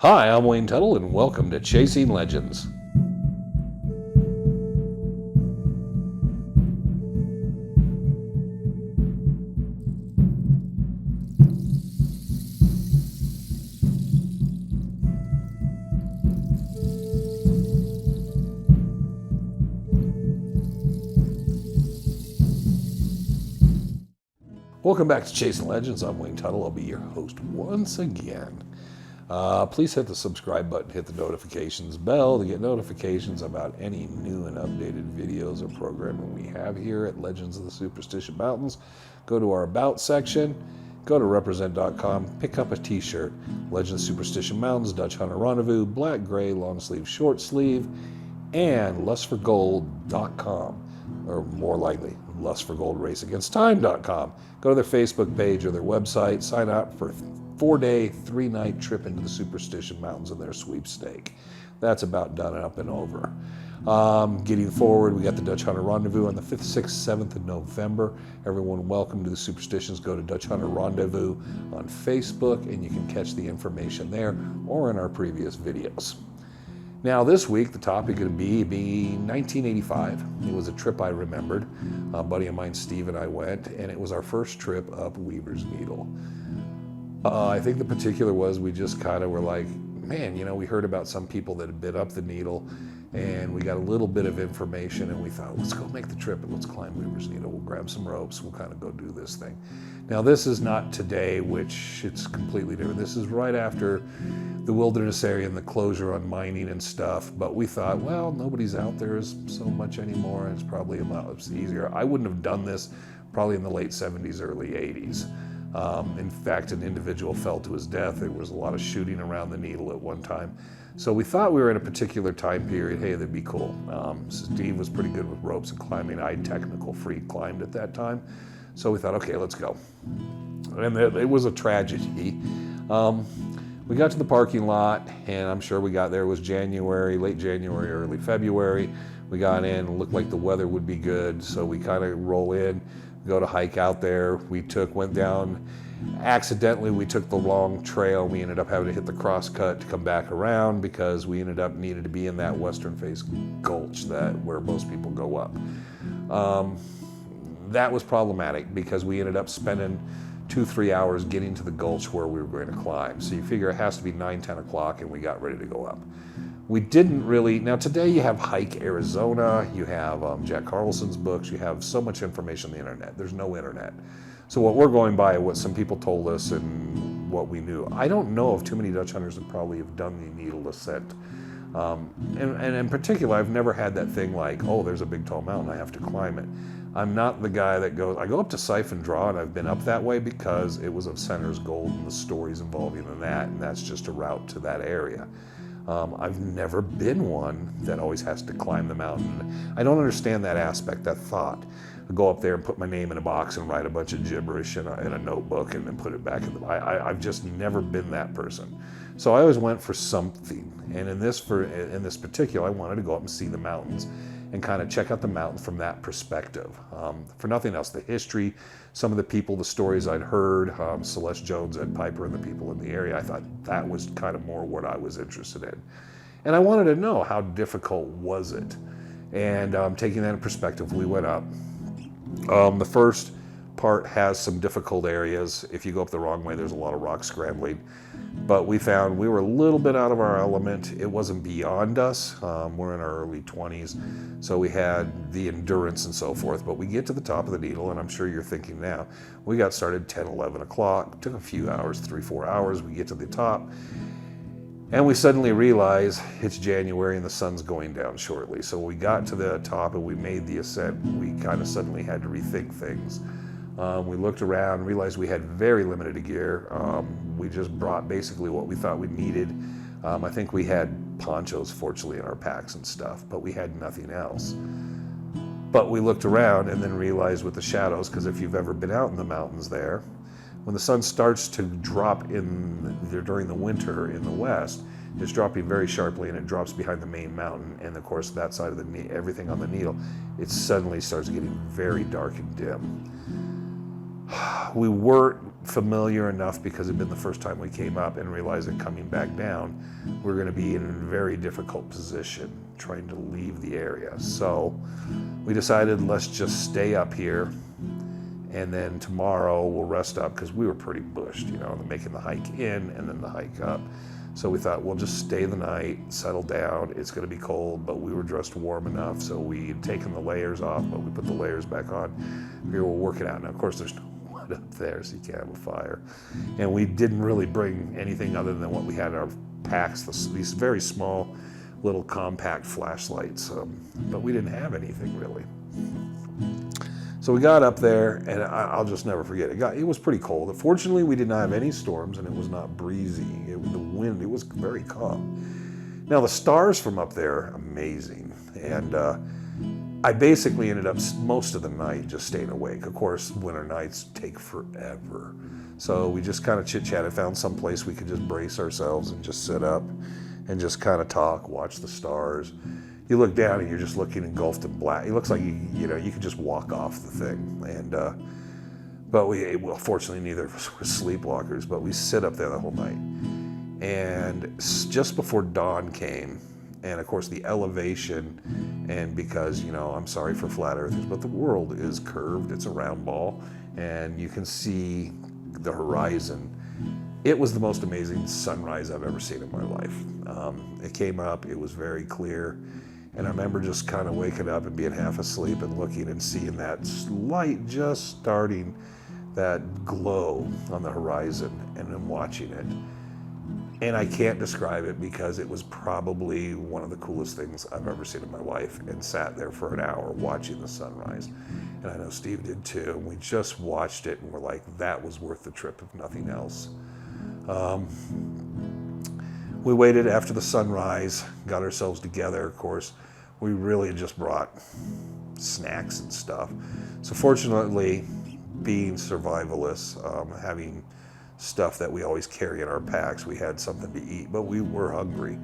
Hi, I'm Wayne Tuttle, and welcome to Chasing Legends. Welcome back to Chasing Legends. I'm Wayne Tuttle. I'll be your host once again. Please hit the subscribe button, hit the notifications bell to get notifications about any new and updated videos or programming we have here at Legends of the Superstition Mountains. Go to our About section, go to represent.com, pick up a t-shirt, Legends of Superstition Mountains, Dutch Hunter Rendezvous, black, gray, long sleeve, short sleeve, and lustforgold.com, or more likely, lustforgoldraceagainsttime.com. Go to their Facebook page or their website, sign up for a 4-day, 3-night trip into the Superstition Mountains in their sweepstake. That's about done and up and over. Getting forward, we got the Dutch Hunter Rendezvous on the 5th, 6th, 7th of November. Everyone welcome to the Superstitions. Go to Dutch Hunter Rendezvous on Facebook, and you can catch the information there or in our previous videos. Now this week, the topic would be 1985. It was a trip I remembered. A buddy of mine, Steve, and I went, and it was our first trip up Weaver's Needle. I think the particular was we just kind of were like, man, you know, we heard about some people that had been up the needle, and we got a little bit of information, and we thought, let's go make the trip and let's climb Weaver's Needle. We'll grab some ropes, we'll kind of go do this thing. Now this is not today, which it's completely different. This is right after the wilderness area and the closure on mining and stuff, but we thought, well, nobody's out there so much anymore, and it's probably it's easier. I wouldn't have done this probably in the late 70s, early 80s. In fact, an individual fell to his death. There was a lot of shooting around the needle at one time. So we thought we were in a particular time period. Hey, that'd be cool. Steve was pretty good with ropes and climbing. I technical freak climbed at that time. So we thought, okay, let's go. And it was a tragedy. We got to the parking lot, and I'm sure we got there. It was January, late January, early February. We got in, it looked like the weather would be good. So we kind of roll in, go to hike out there. Went down, accidentally we took the long trail. We ended up having to hit the cross cut to come back around because we ended up needed to be in that western face gulch where most people go up. That was problematic because we ended up spending 2-3 hours getting to the gulch where we were going to climb. So you figure it has to be 9-10 o'clock, and we got ready to go up. We didn't really, now today you have Hike Arizona, you have Jack Carlson's books, you have so much information on the internet. There's no internet. So what we're going by, what some people told us and what we knew. I don't know if too many Dutch hunters would probably have done the needle ascent. And in particular, I've never had that thing like, oh, there's a big tall mountain, I have to climb it. I'm not the guy that goes, I go up to Siphon Draw, and I've been up that way because it was of Center's Gold and the stories involving in that, and that's just a route to that area. I've never been one that always has to climb the mountain. I don't understand that aspect, that thought. I go up there and put my name in a box and write a bunch of gibberish in a notebook and then put it back in the. I've just never been that person. So I always went for something. And in this particular, I wanted to go up and see the mountains and kind of check out the mountains from that perspective. For nothing else, the history, some of the people, the stories I'd heard, Celeste Jones, Ed Piper, and the people in the area, I thought that was kind of more what I was interested in. And I wanted to know, how difficult was it? And taking that in perspective, we went up. The first part has some difficult areas. If you go up the wrong way, there's a lot of rock scrambling. But we found we were a little bit out of our element. It wasn't beyond us. We're in our early 20s, so we had the endurance and so forth. But we get to the top of the needle, and I'm sure you're thinking now, we got started 10, 11 o'clock. Took a few hours, 3-4 hours. We get to the top, and we suddenly realize it's January and the sun's going down shortly. So we got to the top and we made the ascent. We kind of suddenly had to rethink things. We looked around, realized we had very limited gear. We just brought basically what we thought we needed. I think we had ponchos, fortunately, in our packs and stuff, but we had nothing else. But we looked around and then realized with the shadows, because if you've ever been out in the mountains there, when the sun starts to drop during the winter in the west, it's dropping very sharply, and it drops behind the main mountain. And of course, that side of everything on the needle, it suddenly starts getting very dark and dim. We weren't familiar enough because it'd been the first time we came up, and realized that coming back down, we're going to be in a very difficult position trying to leave the area. So we decided, let's just stay up here, and then tomorrow we'll rest up, because we were pretty bushed, making the hike in and then the hike up. So we thought we'll just stay the night, settle down. It's going to be cold, but we were dressed warm enough, so we had taken the layers off, but we put the layers back on. We were working out. Now, of course, there's no wood up there, so you can't have a fire. And we didn't really bring anything other than what we had in our packs, these very small little compact flashlights, but we didn't have anything really. So we got up there, and I'll just never forget it. It was pretty cold. Fortunately, we did not have any storms, and it was not breezy. The wind, it was very calm. Now, the stars from up there, amazing. And I basically ended up most of the night just staying awake. Of course, winter nights take forever. So we just kind of chit-chatted, found some place we could just brace ourselves and just sit up and just kind of talk, watch the stars. You look down and you're just looking engulfed in black. It looks like you could just walk off the thing. And but fortunately neither of us were sleepwalkers. But we sit up there the whole night. And just before dawn came, and of course the elevation, and because I'm sorry for flat earthers, but the world is curved. It's a round ball, and you can see the horizon. It was the most amazing sunrise I've ever seen in my life. It came up. It was very clear. And I remember just kind of waking up and being half asleep and looking and seeing that light just starting, that glow on the horizon, and then watching it. And I can't describe it, because it was probably one of the coolest things I've ever seen in my life, and sat there for an hour watching the sunrise. And I know Steve did too. And we just watched it and we're like, that was worth the trip if nothing else. We waited after the sunrise, got ourselves together. Of course, we really just brought snacks and stuff. So fortunately, being survivalists, having stuff that we always carry in our packs, we had something to eat, but we were hungry.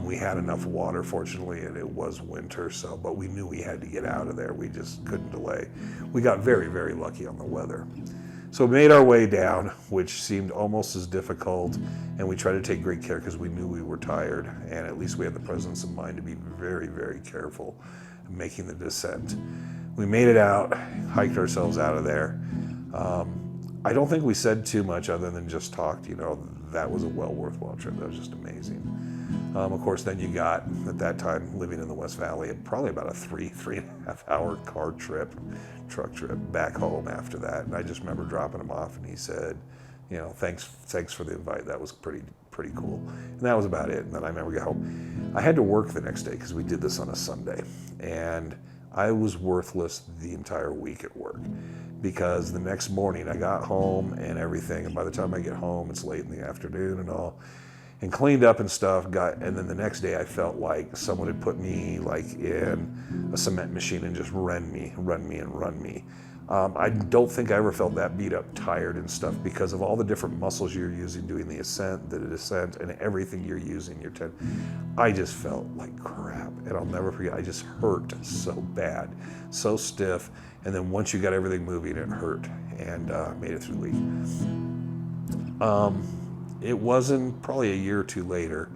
We had enough water, fortunately, and it was winter, but we knew we had to get out of there. We just couldn't delay. We got very, very lucky on the weather. So we made our way down, which seemed almost as difficult, and we tried to take great care because we knew we were tired, and at least we had the presence of mind to be very, very careful in making the descent. We made it out, hiked ourselves out of there. I don't think we said too much other than just talked. That was a worthwhile trip. That was just amazing. Of course, then you got, at that time, living in the West Valley, probably about a 3.5 hour truck trip back home after that. And I just remember dropping him off, and he said, thanks for the invite. That was pretty cool. And that was about it. And then I remember going home. I had to work the next day because we did this on a Sunday. And I was worthless the entire week at work, because the next morning I got home and everything. And by the time I get home, it's late in the afternoon and all. And cleaned up and stuff, and then the next day I felt like someone had put me in a cement machine and just run me. I don't think I ever felt that beat up, tired and stuff, because of all the different muscles you're using doing the ascent, the descent, and everything you're using. I just felt like crap, and I'll never forget, I just hurt so bad, so stiff, and then once you got everything moving, it hurt, and made it through the week. It wasn't probably a year or two later,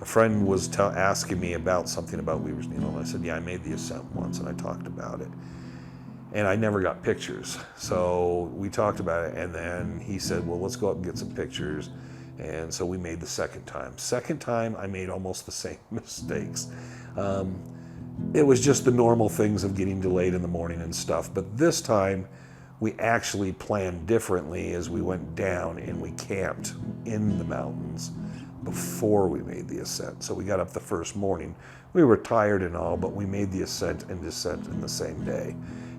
a friend was asking me about something about Weaver's Needle, and I said, yeah, I made the ascent once, and I talked about it. And I never got pictures. So we talked about it, and then he said, well, let's go up and get some pictures. And so we made the second time. Second time, I made almost the same mistakes. It was just the normal things of getting delayed in the morning and stuff. But this time, we actually planned differently as we went down, and we camped in the mountains before we made the ascent. So we got up the first morning. We were tired and all, but we made the ascent and descent in the same day.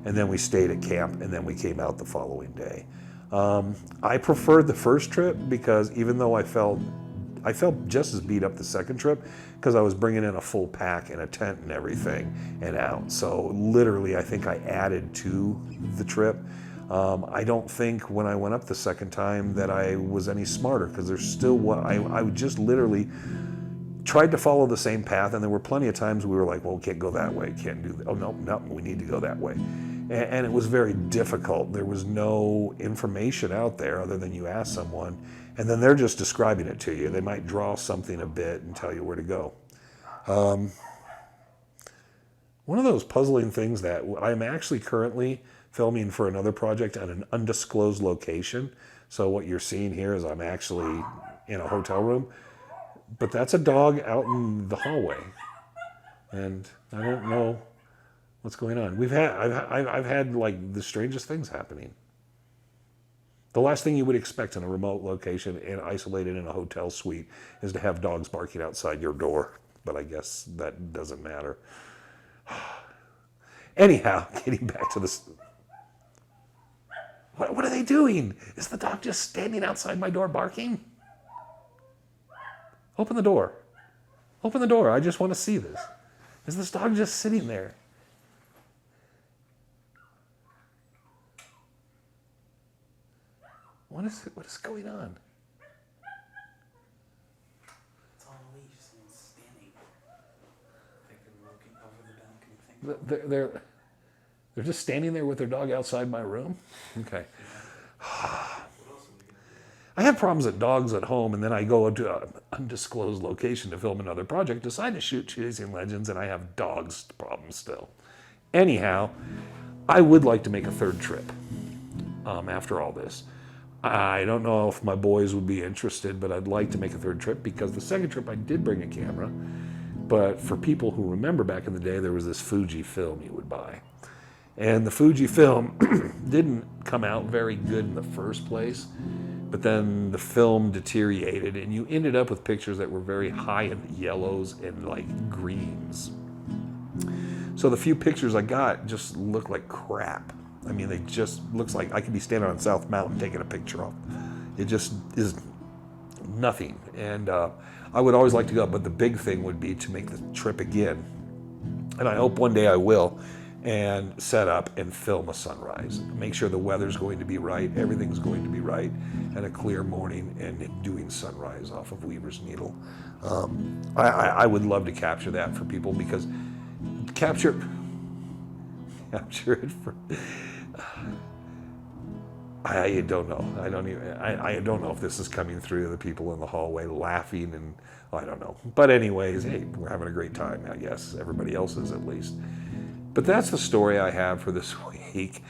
And then we stayed at camp, and then we came out the following day. I preferred the first trip, because even though I felt just as beat up the second trip, because I was bringing in a full pack and a tent and everything and out. So literally, I think I added to the trip. I don't think when I went up the second time that I was any smarter, because there's still I would just literally tried to follow the same path, and there were plenty of times we were like, well, we can't go that way, can't do that. Oh, no, we need to go that way. And it was very difficult. There was no information out there other than you ask someone, and then they're just describing it to you. They might draw something a bit and tell you where to go. One of those puzzling things that I'm actually currently filming for another project at an undisclosed location. So what you're seeing here is I'm actually in a hotel room, but that's a dog out in the hallway, and I don't know what's going on. I've had like the strangest things happening. The last thing you would expect in a remote location and isolated in a hotel suite is to have dogs barking outside your door, but I guess that doesn't matter. Anyhow, getting back to this. What are they doing? Is the dog just standing outside my door barking? Open the door. Open the door. I just want to see this. Is this dog just sitting there? What is it? What is going on? It's on a leash. Someone's standing. Like they're looking over the balcony thing. They're just standing there with their dog outside my room? Okay. I have problems with dogs at home, and then I go to an undisclosed location to film another project, decide to shoot Chasing Legends, and I have dogs problems still. Anyhow, I would like to make a third trip after all this. I don't know if my boys would be interested, but I'd like to make a third trip because the second trip I did bring a camera. But for people who remember back in the day, there was this Fuji film you would buy. And the Fuji film didn't come out very good in the first place, but then the film deteriorated and you ended up with pictures that were very high in yellows and like greens. So the few pictures I got just looked like crap. I mean, they just looks like I could be standing on South Mountain taking a picture of. It just is nothing. And I would always like to go, but the big thing would be to make the trip again. And I hope one day I will, and set up and film a sunrise. Make sure the weather's going to be right, everything's going to be right, and a clear morning and doing sunrise off of Weaver's Needle. I would love to capture that for people because capture it for... I don't know. I don't know if this is coming through the people in the hallway laughing, and I don't know. But anyways, hey, we're having a great time, I guess. Everybody else is at least. But that's the story I have for this week.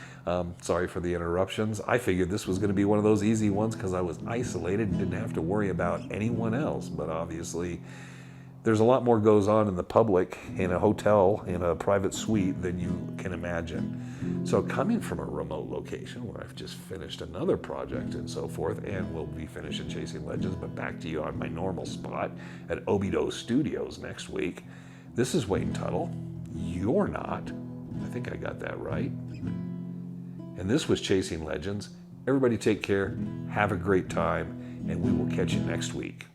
Sorry for the interruptions. I figured this was going to be one of those easy ones because I was isolated and didn't have to worry about anyone else. But obviously, there's a lot more goes on in the public, in a hotel, in a private suite than you can imagine. So coming from a remote location where I've just finished another project and so forth, and will be finishing Chasing Legends, but back to you on my normal spot at Obido Studios next week. This is Wayne Tuttle. You're not. I think I got that right. And this was Chasing Legends. Everybody take care, have a great time, and we will catch you next week.